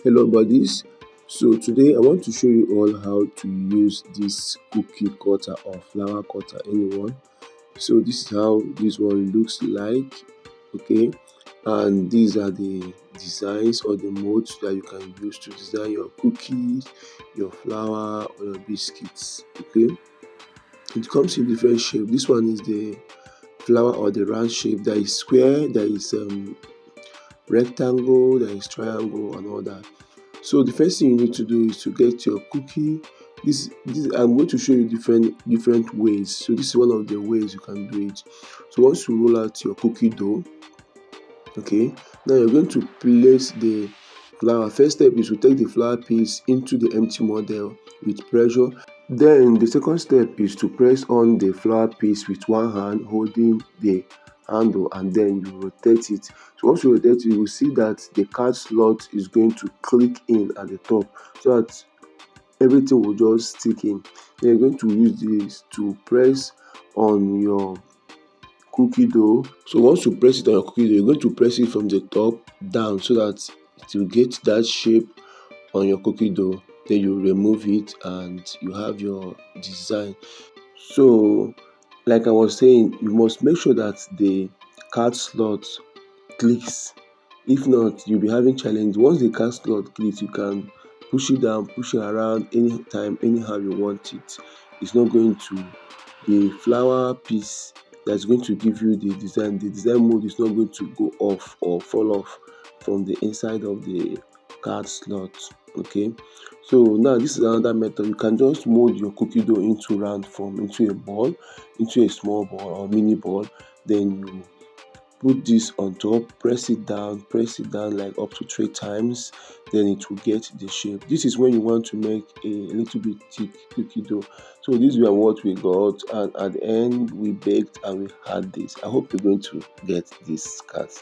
Hello buddies, so today I want to show you all how to use this cookie cutter or flower cutter, anyone. So this is how this one looks like, okay, and these are the designs or the modes that you can use to design your cookies, your flour or your biscuits. Okay, it comes in different shape. This one is the flower or the round shape. There is square, there is rectangle, there is triangle and all that. So the first thing you need to do is to get your cookie. This I'm going to show you different ways. So this is one of the ways you can do it. So once you roll out your cookie dough, okay, now you're going to place the flour. First step is to take the flour piece into the empty model with pressure. Then the second step is to press on the flour piece with one hand holding the handle, and then you rotate it. So once you rotate it, you will see that the card slot is going to click in at the top so that everything will just stick in. Then you're going to use this to press on your cookie dough. So once you press it on your cookie dough, you're going to press it from the top down so that it will get that shape on your cookie dough. Then you remove it and you have your design. So like I was saying, you must make sure that the card slot clicks. If not, you'll be having challenge. Once the card slot clicks, you can push it down, push it around anytime, anyhow you want it. It's not going to, the flower piece that's going to give you the design mode is not going to go off or fall off from the inside of the card slot. Okay, so now this is another method. You can just mold your cookie dough into round form, into a ball, into a small ball or mini ball. Then you put this on top, press it down like up to 3 times, then it will get the shape. This is when you want to make a little bit thick cookie dough. So these were what we got, and at the end we baked and we had this. I hope you're going to get this cut.